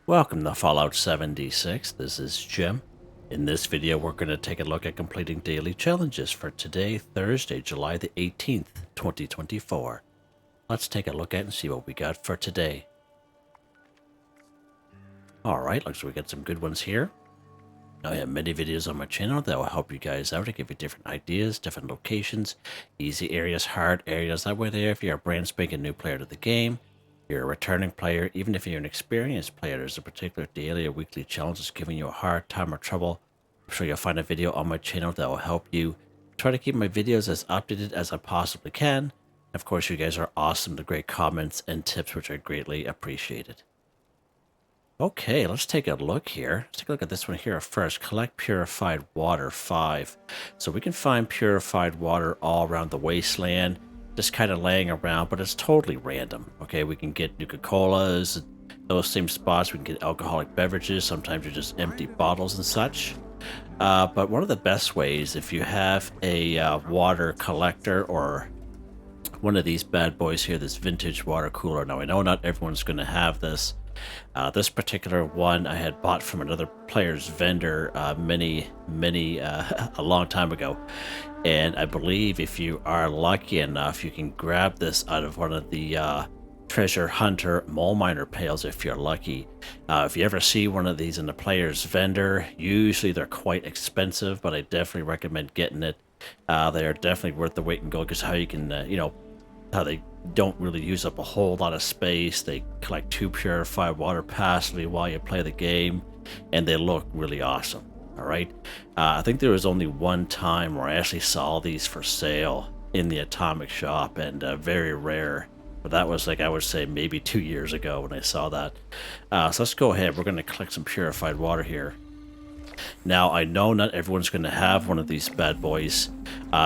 Welcome to Fallout 76. This is Jim. In this video, we're going to take a look at completing daily challenges for today, Thursday, July the 18th, 2024. Let's take a look at and see what we got for today. Alright, looks like we got some good ones here. I have many videos on my channel that will help you guys out to give you different ideas, different locations, easy areas, hard areas. That way there, if you're a brand spanking new player to the game, you're a returning player, even if you're an experienced player, there's a particular daily or weekly challenge that's giving you a hard time or trouble. I'm sure you'll find a video on my channel that will help you. Try to keep my videos as updated as I possibly can. Of course, you guys are awesome. The great comments and tips, which are greatly appreciated. Okay, let's take a look here. Let's take a look at this one here first. Collect Purified Water 5. So we can find purified water all around the wasteland, just kind of laying around, but it's totally random. Okay, we can get Nuka-Colas, those same spots. We can get alcoholic beverages. Sometimes they're just empty bottles and such. But one of the best ways, if you have a water collector or one of these bad boys here, this vintage water cooler. Now, I know not everyone's going to have this. This particular one I had bought from another player's vendor a long time ago. And I believe if you are lucky enough, you can grab this out of one of the treasure hunter mole miner pails if you're lucky. If you ever see one of these in the player's vendor, usually they're quite expensive, but I definitely recommend getting it. They are definitely worth the wait and go, because how you can, how they don't really use up a whole lot of space. They collect 2 purified water passively while you play the game, and they look really awesome. All right. I think there was only one time where I actually saw these for sale in the Atomic Shop, and very rare. But that was, like, I would say maybe 2 years ago when I saw that. So let's go ahead. We're going to collect some purified water here. Now, I know not everyone's going to have one of these bad boys.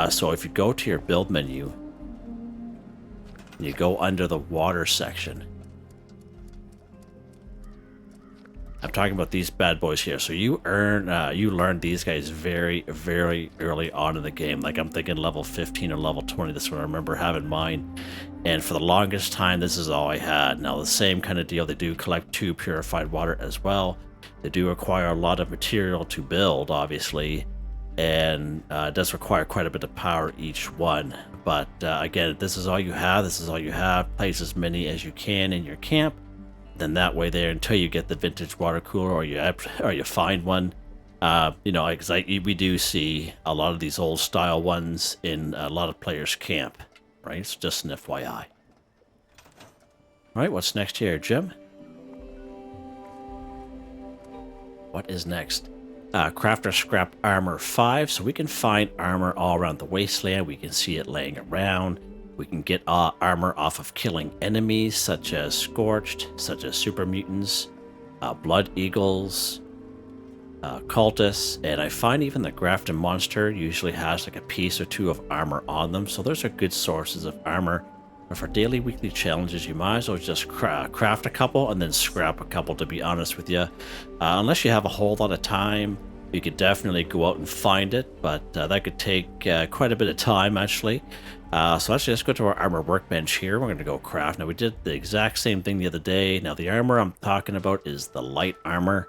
So if you go to your build menu, you go under the water section. I'm talking about these bad boys here. So you learn these guys very, very early on in the game. Like, I'm thinking level 15 or level 20. This one I remember having mine. And for the longest time, this is all I had. Now, the same kind of deal. They do collect 2 purified water as well. They do require a lot of material to build, obviously. And it does require quite a bit of power each one. But again, this is all you have. This is all you have. Place as many as you can in your camp. Then that way there, until you get the vintage water cooler or you find one. Because we do see a lot of these old style ones in a lot of players' camp. Right? It's just an FYI. All right, what's next here, Jim? What is next? Crafter Scrap Armor 5. So we can find armor all around the wasteland. We can see it laying around. We can get armor off of killing enemies, such as Scorched, such as super mutants, blood eagles, cultists, and I find even the Grafton monster usually has like a piece or 2 of armor on them. So those are good sources of armor. But for daily, weekly challenges, you might as well just craft a couple and then scrap a couple, to be honest with you. Unless you have a whole lot of time, you could definitely go out and find it, but that could take quite a bit of time, actually. So let's go to our armor workbench here. We're going to go craft. Now, we did the exact same thing the other day. Now, the armor I'm talking about is the light armor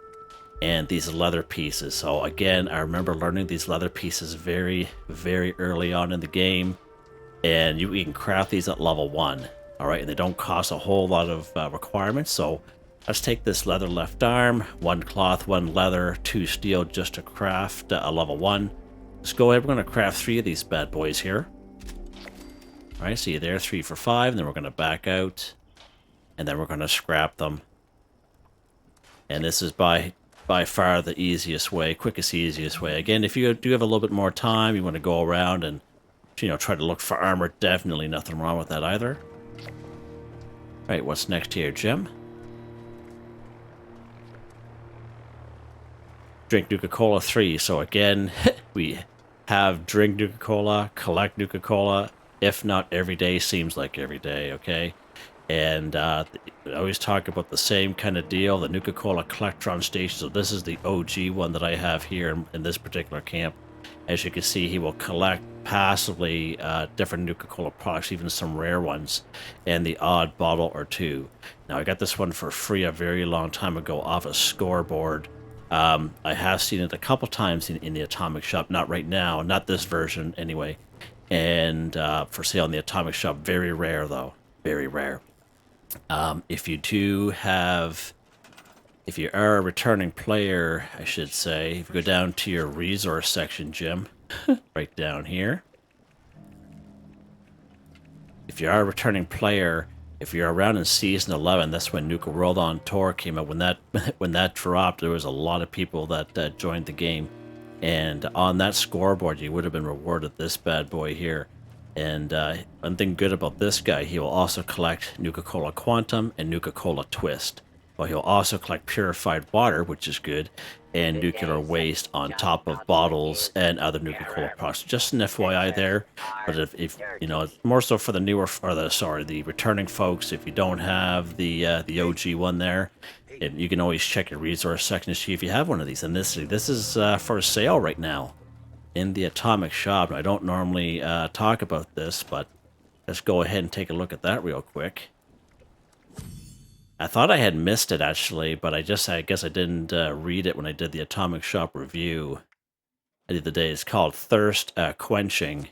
and these leather pieces. So again, I remember learning these leather pieces very, very early on in the game. And you can craft these at level 1. All right, and they don't cost a whole lot of requirements. So let's take this leather left arm, 1 cloth, 1 leather, 2 steel, just to craft a level 1. Let's go ahead. We're going to craft 3 of these bad boys here. All right, see you there, 3 for 5. And then we're going to back out, and then we're going to scrap them. And this is by far the easiest way, quickest, easiest way. Again, if you do have a little bit more time, you want to go around and try to look for armor. Definitely nothing wrong with that either. Right, what's next here, Jim? Drink Nuka-Cola 3. So again, we have drink Nuka-Cola, collect Nuka-Cola. If not every day, seems like every day, okay? And I always talk about the same kind of deal, the Nuka-Cola Collectron Station. So this is the OG one that I have here in this particular camp. As you can see, he will collect passively different Nuka-Cola products, even some rare ones, and the odd bottle or two. Now, I got this one for free a very long time ago off a scoreboard. I have seen it a couple times in the Atomic Shop, not right now, not this version anyway, and for sale in the Atomic Shop. Very rare, though. Very rare. If you are a returning player, I should say, if you go down to your resource section, Jim, right down here. If you are a returning player, if you're around in Season 11, that's when Nuka World on Tour came out. When that dropped, there was a lot of people that joined the game. And on that scoreboard, you would have been rewarded this bad boy here. And one thing good about this guy, he will also collect Nuka-Cola Quantum and Nuka-Cola Twist. Well, he'll also collect purified water, which is good, and nuclear waste on top of bottles and other Nuka-Cola products. Just an FYI there. But if you know, it's more so for the newer, or the returning folks. If you don't have the OG one there, you can always check your resource section to see if you have one of these. And this is for sale right now in the Atomic Shop. I don't normally talk about this, but let's go ahead and take a look at that real quick. I thought I had missed it, actually, but I guess I didn't read it when I did the Atomic Shop review the other day. It's called Thirst Quenching.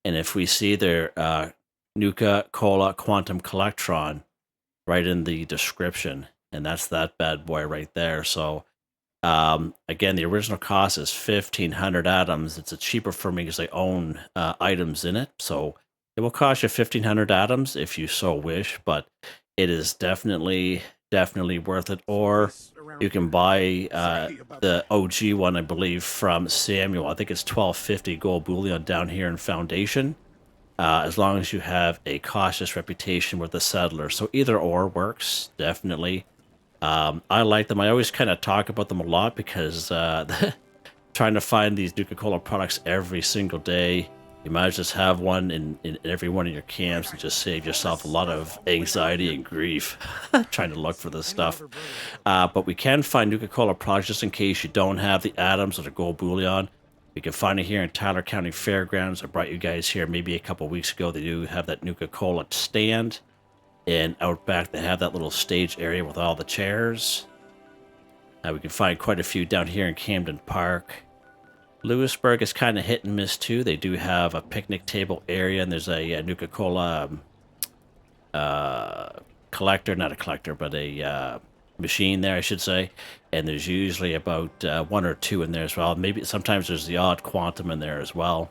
And if we see their Nuka-Cola Quantum Collectron right in the description, and that's that bad boy right there. So, again, the original cost is 1,500 atoms. It's cheaper for me because I own items in it. So it will cost you 1,500 atoms if you so wish, but it is definitely worth it. Or you can buy the OG one, I believe, from Samuel. I think it's 1250 gold bullion down here in Foundation, as long as you have a cautious reputation with the settler. So either or works, definitely. I like them. I always kind of talk about them a lot because trying to find these Nuka-Cola products every single day, you might just have one in every one of your camps and just save yourself a lot of anxiety and grief trying to look for this stuff. But we can find Nuka-Cola products just in case you don't have the atoms or the gold bullion. We can find it here in Tyler County Fairgrounds. I brought you guys here maybe a couple weeks ago. They do have that Nuka-Cola stand. And out back, they have that little stage area with all the chairs. We can find quite a few down here in Camden Park. Lewisburg is kind of hit and miss too. They do have a picnic table area, and there's a Nuka-Cola collector, not a collector, but a machine there, I should say. And there's usually about one or two in there as well. Maybe sometimes there's the odd quantum in there as well.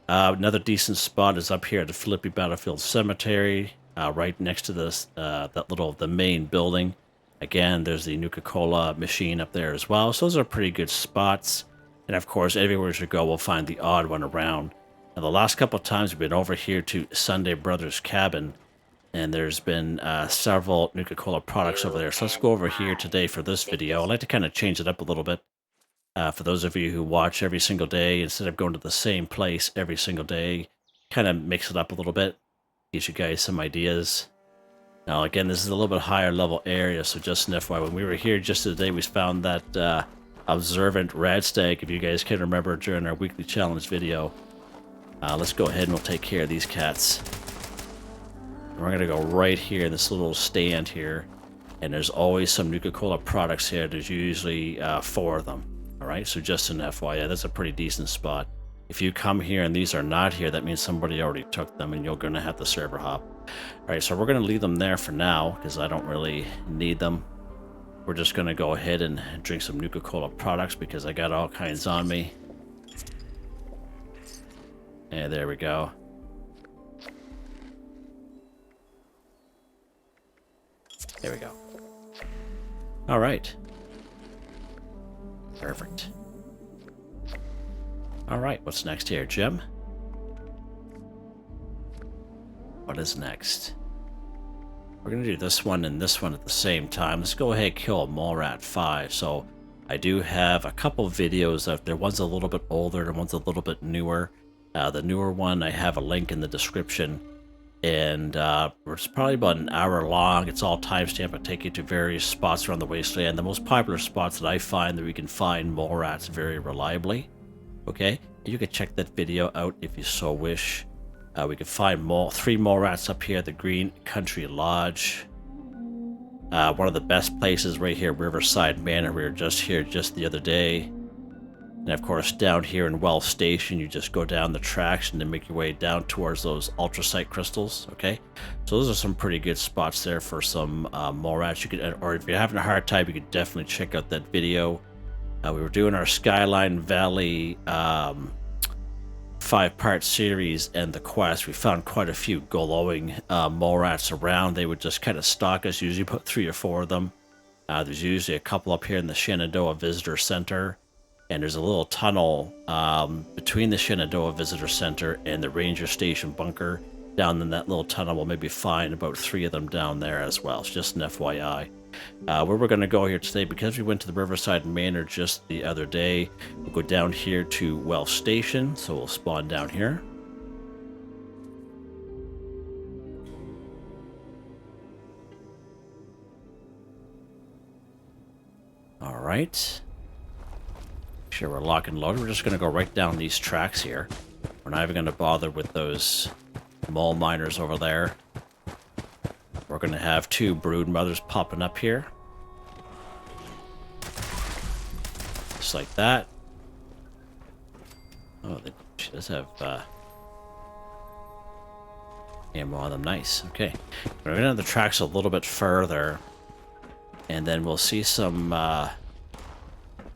Another decent spot is up here at the Philippi Battlefield Cemetery, right next to this the main building. Again, there's the Nuka-Cola machine up there as well. So those are pretty good spots. And of course, everywhere you go, we'll find the odd one around. Now, the last couple of times we've been over here to Sunday Brothers Cabin, and there's been several Nuka-Cola products over there. So let's go over here today for this video. I'd like to kind of change it up a little bit. For those of you who watch every single day, instead of going to the same place every single day, kind of mix it up a little bit. Gives you guys some ideas. Now, again, this is a little bit higher level area, so just an FYI, when we were here just today, we found that observant red stag, if you guys can remember during our weekly challenge video. Let's go ahead and we'll take care of these cats. We're going to go right here in this little stand here, and there's always some Nuka-Cola products here. There's usually 4 of them. All right, so just an FYI, that's a pretty decent spot. If you come here and these are not here, that means somebody already took them and you're going to have to server hop. All right, so we're going to leave them there for now because I don't really need them. We're just going to go ahead and drink some Nuka-Cola products because I got all kinds on me. And there we go. There we go. All right. Perfect. All right, what's next here, Jim? What is next? We're going to do this one and this one at the same time. Let's go ahead and kill a mole rat 5. So I do have a couple videos out there. One's a little bit older and one's a little bit newer. The newer one, I have a link in the description. and it's probably about an hour long. It's all timestamped. I take you to various spots around the wasteland. The most popular spots that I find that we can find mole rats very reliably. Okay, you can check that video out if you so wish. We can find three mole rats up here at the Green Country Lodge. One of the best places right here, Riverside Manor. We were just here just the other day. And of course, down here in Well Station, you just go down the tracks and then make your way down towards those ultracite crystals. Okay, so those are some pretty good spots there for some mole rats. You could, or if you're having a hard time, you could definitely check out that video. We were doing our Skyline Valley 5-part series and the quest. We found quite a few glowing mole rats around. They would just kind of stalk us. Usually put 3 or 4 of them. There's usually a couple up here in the Shenandoah Visitor Center. And there's a little tunnel between the Shenandoah Visitor Center and the Ranger Station bunker. Down in that little tunnel, we'll maybe find about 3 of them down there as well. It's just an FYI. Where we're going to go here today, because we went to the Riverside Manor just the other day, we'll go down here to Well Station. So we'll spawn down here. All right. Sure, we're lock and loaded. We're just going to go right down these tracks here. We're not even going to bother with those mole miners over there. We're going to have 2 brood mothers popping up here. Just like that. Oh, she does have ammo on them. Nice. Okay. We're going to have the tracks a little bit further. And then we'll see some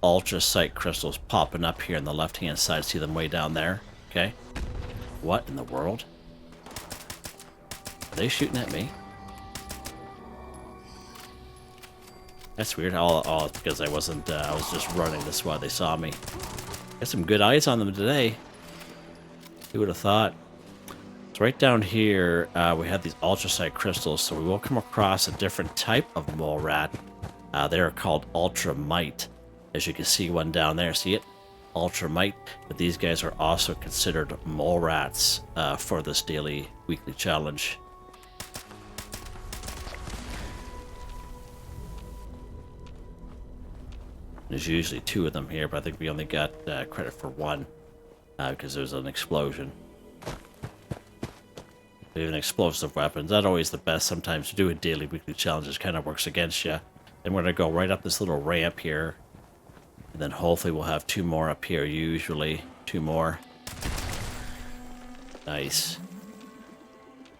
ultracite crystals popping up here on the left-hand side. See them way down there. Okay. What in the world? Are they shooting at me? That's weird. All because I wasn't. I was just running. That's why they saw me. Got some good eyes on them today. Who would have thought? So right down here, we have these ultracite crystals. So we will come across a different type of mole rat. They are called ultramite. As you can see, one down there. See it? Ultramite. But these guys are also considered mole rats for this weekly challenge. There's usually 2 of them here, but I think we only got credit for 1 because there's an explosion. Even explosive weapons, not always the best. Sometimes doing daily, weekly challenges kind of works against you. And we're going to go right up this little ramp here. And then hopefully we'll have 2 more up here, usually. 2 more. Nice.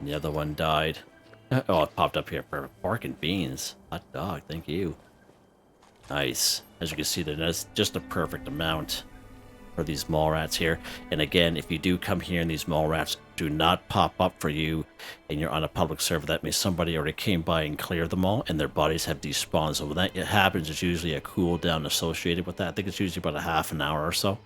And the other one died. Oh, it popped up here. Perfect. Pork and beans. Hot dog, thank you. Nice. As you can see, that's just a perfect amount for these mole rats here. And again, if you do come here and these mole rats do not pop up for you and you're on a public server, that means somebody already came by and cleared them all and their bodies have despawned. So when that happens, it's usually a cooldown associated with that. I think it's usually about a half an hour or so.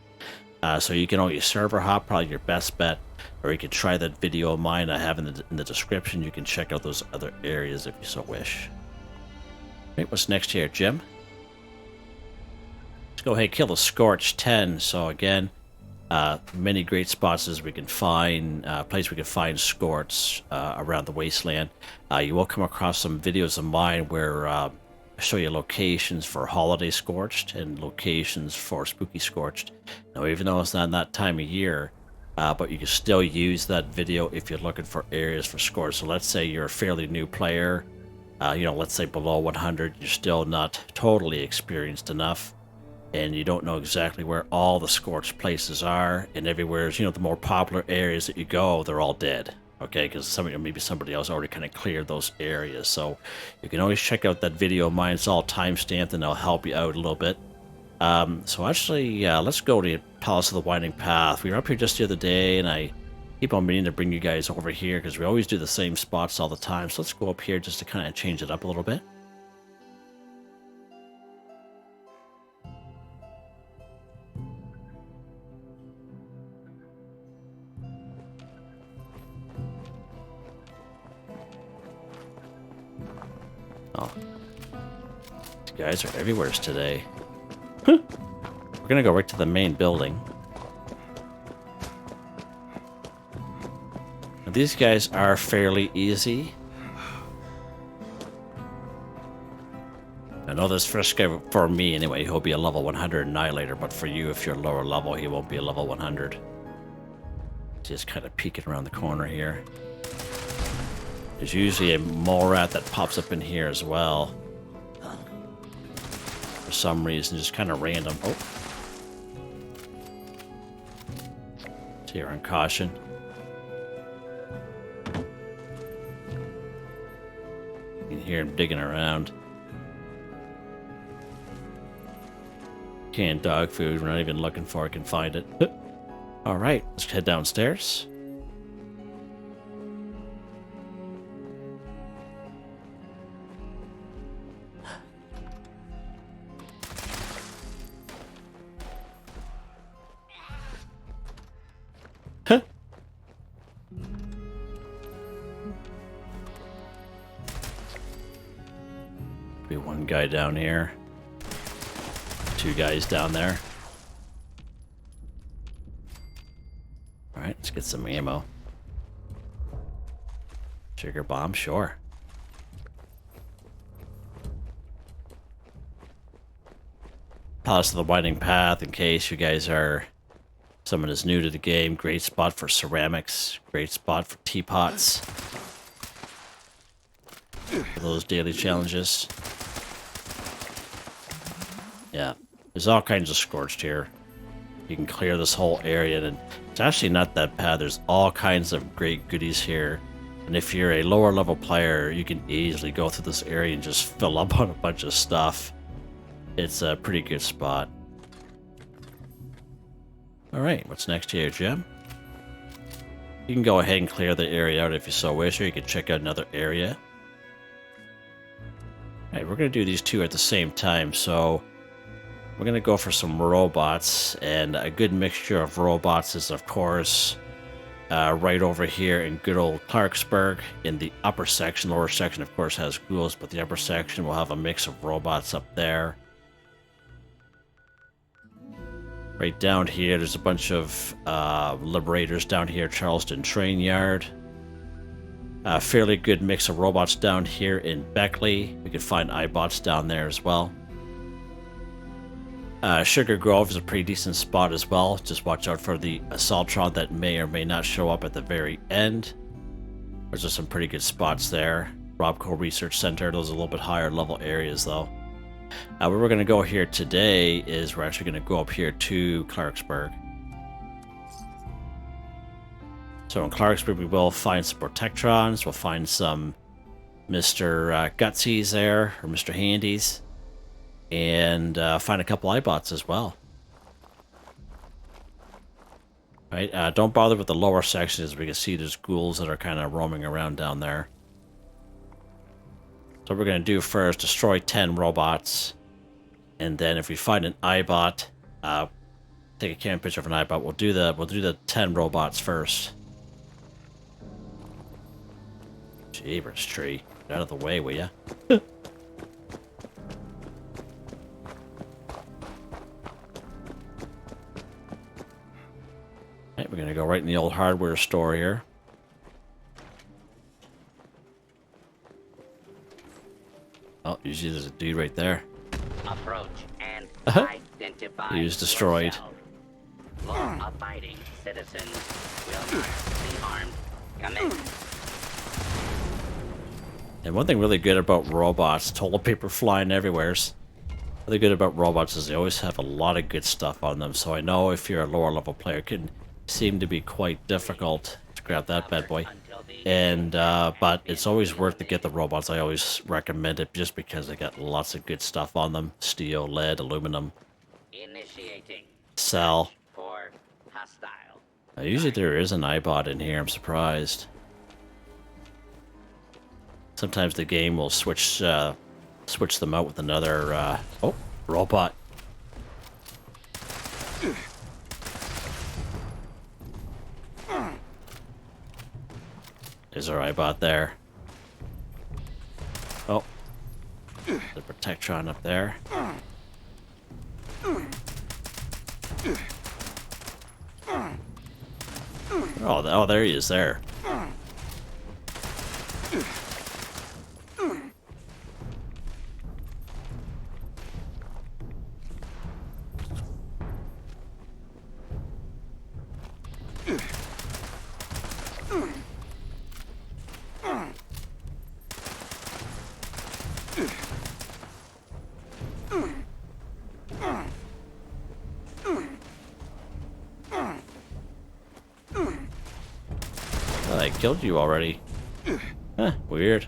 So you can always server hop, probably your best bet, or you can try that video of mine I have in the description. You can check out those other areas if you so wish. Right, what's next here, Jim? Let's go ahead and kill the Scorched 10. So again, many great spots as we can find, place we can find Scorched around the wasteland. You will come across some videos of mine where I show you locations for Holiday Scorched and locations for Spooky Scorched. Now, even though it's not that time of year, but you can still use that video if you're looking for areas for Scorched. So let's say you're a fairly new player, let's say below 100, you're still not totally experienced enough. And you don't know exactly where all the Scorched places are, and everywhere, the more popular areas that you go, they're all dead. Okay, because maybe somebody else already kind of cleared those areas. So you can always check out that video of mine. It's all time-stamped, and I'll help you out a little bit. So actually, let's go to Palace of the Winding Path. We were up here just the other day, and I keep on meaning to bring you guys over here because we always do the same spots all the time. So let's go up here just to kind of change it up a little bit. Oh, these guys are everywhere today. We're gonna go right to the main building. Now, these guys are fairly easy. I know this first guy, for me anyway, he'll be a level 100 Annihilator, but for you, if you're lower level, he won't be a level 100. Just kind of peeking around the corner here. There's usually a mole rat that pops up in here as well. For some reason, just kind of random. Oh. So you're on caution. You can hear him digging around. Canned dog food. We're not even looking for it. Can find it. All right, let's head downstairs. Huh? Be one guy down here. Two guys down there. Alright, let's get some ammo. Sugar bomb, sure. Pause to the winding path in case you guys are someone is new to the game. Great spot for ceramics. Great spot for teapots. For those daily challenges. Yeah. There's all kinds of Scorched here. You can clear this whole area, and it's actually not that bad. There's all kinds of great goodies here. And if you're a lower level player, you can easily go through this area and just fill up on a bunch of stuff. It's a pretty good spot. Alright, what's next here, Jim? You can go ahead and clear the area out if you so wish, or you can check out another area. Alright, we're going to do these two at the same time, so we're going to go for some robots, and a good mixture of robots is, of course, right over here in good old Clarksburg in the upper section. Lower section, of course, has ghouls, but the upper section will have a mix of robots up there. Right down here, there's a bunch of Liberators down here, Charleston Train Yard. A fairly good mix of robots down here in Beckley. We can find Eyebots down there as well. Sugar Grove is a pretty decent spot as well. Just watch out for the Assaultron that may or may not show up at the very end. There's just some pretty good spots there. Robco Research Center, those are a little bit higher level areas though. Where we're going to go here today is we're actually going to go up here to Clarksburg. So in Clarksburg we will find some Protectrons, we'll find some Mr. Gutsies there, or Mr. Handies. And find a couple Eyebots as well. Right, don't bother with the lower sections. We can see there's ghouls that are kind of roaming around down there. So what we're going to do first, destroy 10 robots. And then if we find an Eyebot, take a camera picture of an Eyebot. We'll do the 10 robots first. Jeebers tree. Get out of the way, will ya? We're going to go right in the old hardware store here. Oh, usually there's a dude right there. Approach and identify. He was destroyed. Law-abiding citizens will not be harmed. Come in. And one thing really good about robots, toilet paper flying everywhere. Really good about robots is they always have a lot of good stuff on them. So I know if you're a lower level player, it can seem to be quite difficult to grab that bad boy. And but it's always worth to get the robots. I always recommend it just because they got lots of good stuff on them. Steel, lead, aluminum. Initiating. Cell. For hostile. Usually there is an Eyebot in here, I'm surprised. Sometimes the game will switch them out with another oh, robot. There's our Eyebot there. Oh. The Protectron up there. Oh, there he is there. I killed you already. Huh, weird.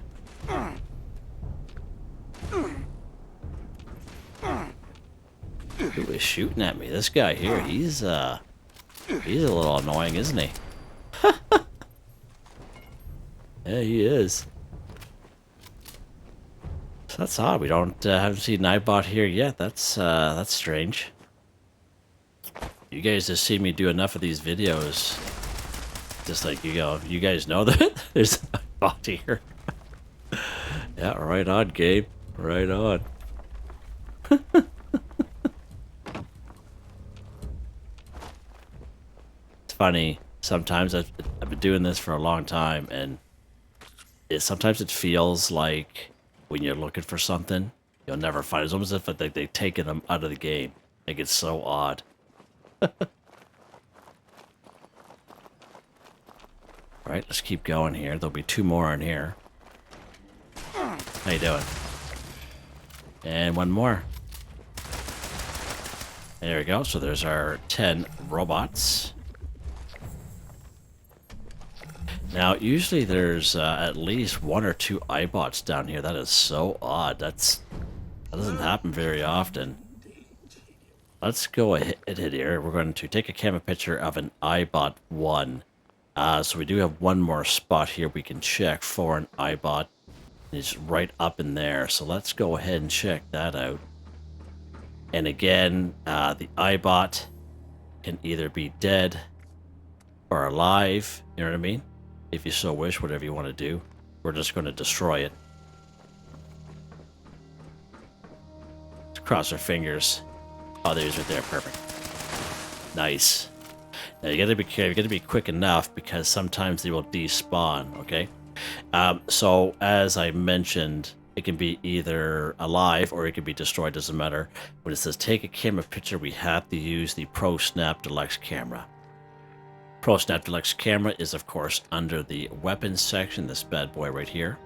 Who is shooting at me? This guy here, he's a little annoying, isn't he? Yeah, he is. So that's odd. We haven't seen Eyebot here yet. That's strange. You guys just see me do enough of these videos. Just like you guys know that there's an Eyebot here. Yeah, right on, Gabe. Right on. It's funny. Sometimes I've been doing this for a long time, and sometimes it feels like when you're looking for something, you'll never find it. It's almost as if they've taken them out of the game. Like, it's so odd. Alright, let's keep going here. There'll be 2 more in here. How you doing? And 1 more. There we go. So there's our 10 robots. Now, usually there's at least 1 or 2 Eyebots down here. That is so odd. That doesn't happen very often. Let's go ahead here. We're going to take a camera picture of an Eyebot 1. So we do have 1 more spot here we can check for an Eyebot. It's right up in there. So let's go ahead and check that out. And again, the Eyebot can either be dead or alive. You know what I mean? If you so wish, whatever you want to do. We're just going to destroy it. Let's cross our fingers. Oh, there's right there. Perfect. Nice. Now you gotta be careful. You gotta be quick enough because sometimes they will despawn. Okay. So as I mentioned, it can be either alive or it can be destroyed. Doesn't matter. When it says take a camera picture, we have to use the Pro Snap Deluxe camera. Pro Snap Deluxe camera is, of course, under the weapons section, this bad boy right here.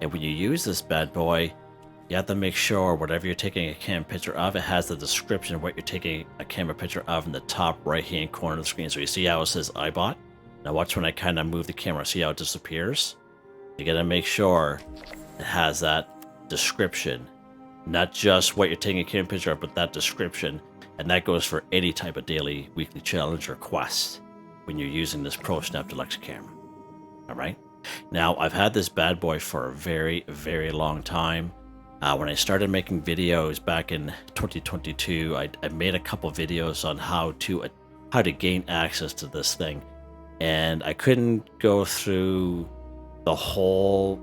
And when you use this bad boy, you have to make sure whatever you're taking a camera picture of, it has the description of what you're taking a camera picture of in the top right-hand corner of the screen. So you see how it says Eyebot? Now watch when I kind of move the camera. See how it disappears? You got to make sure it has that description. Not just what you're taking a camera picture of, but that description. And that goes for any type of daily, weekly challenge or quest when you're using this Pro Snap Deluxe camera. All right. Now, I've had this bad boy for a very, very long time. When I started making videos back in 2022, I made a couple videos on how to gain access to this thing. And I couldn't go through the whole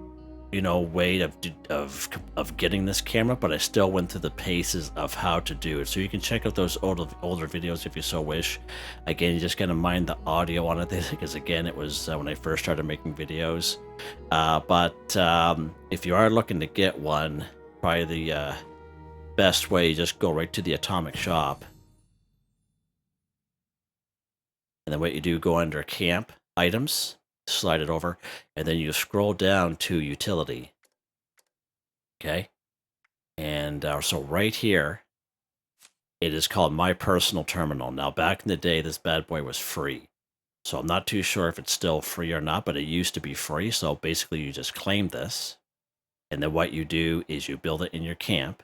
way of getting this camera, but I still went through the paces of how to do it. So you can check out those older videos if you so wish. Again, you just gotta mind the audio on it because again, it was when I first started making videos. But if you are looking to get one, probably the best way, you just go right to the Atomic Shop. And then what you do, go under Camp Items, slide it over, and then you scroll down to Utility. Okay? And so right here, it is called My Personal Terminal. Now, back in the day, this bad boy was free. So I'm not too sure if it's still free or not, but it used to be free. So basically, you just claim this. And then what you do is you build it in your camp.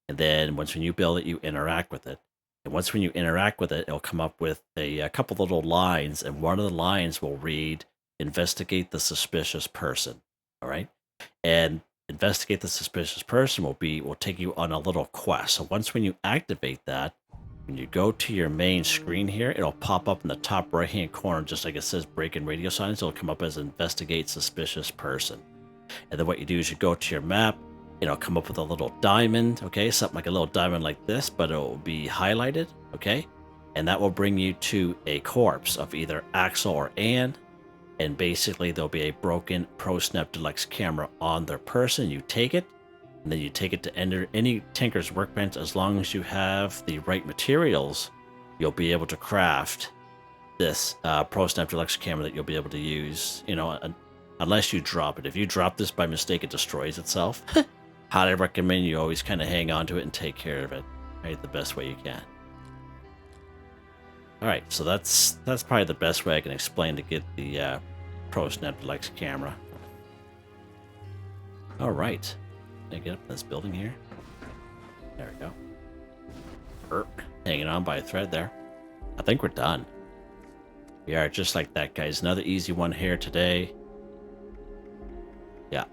And then when you build it, you interact with it. And when you interact with it, it'll come up with a couple little lines. And one of the lines will read, investigate the suspicious person. All right. And investigate the suspicious person will take you on a little quest. So when you activate that, when you go to your main screen here, it'll pop up in the top right hand corner, just like it says break-in radio signs. It'll come up as investigate suspicious person. And then what you do is you go to your map, it'll come up with a little diamond, okay, something like a little diamond like this, but it will be highlighted, okay, and that will bring you to a corpse of either Axel or Anne, and basically there'll be a broken Pro Snap Deluxe camera on their person. You take it, and then you take it to enter any Tinker's Workbench. As long as you have the right materials, you'll be able to craft this Pro Snap Deluxe camera that you'll be able to use, unless you drop it. If you drop this by mistake, it destroys itself. Highly recommend you always kind of hang on to it and take care of it, right, the best way you can. All right, so that's probably the best way I can explain to get the Pro snapped likes camera. Alright. Can I get up this building here? There we go. Hanging on by a thread there. I think we're done. We are, just like that, guys. Another easy one here today. Yeah.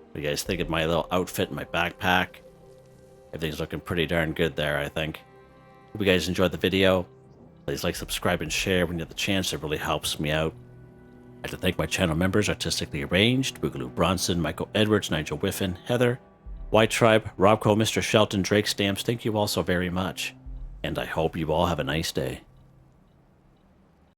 What do you guys think of my little outfit and my backpack? Everything's looking pretty darn good there, I think. Hope you guys enjoyed the video. Please like, subscribe, and share when you have the chance. It really helps me out. I'd like to thank my channel members, Artistically Arranged, Boogaloo Bronson, Michael Edwards, Nigel Wiffen, Heather, Whitetribe, Robco, Mr. Shelton, Drake Stamps. Thank you all so very much. And I hope you all have a nice day.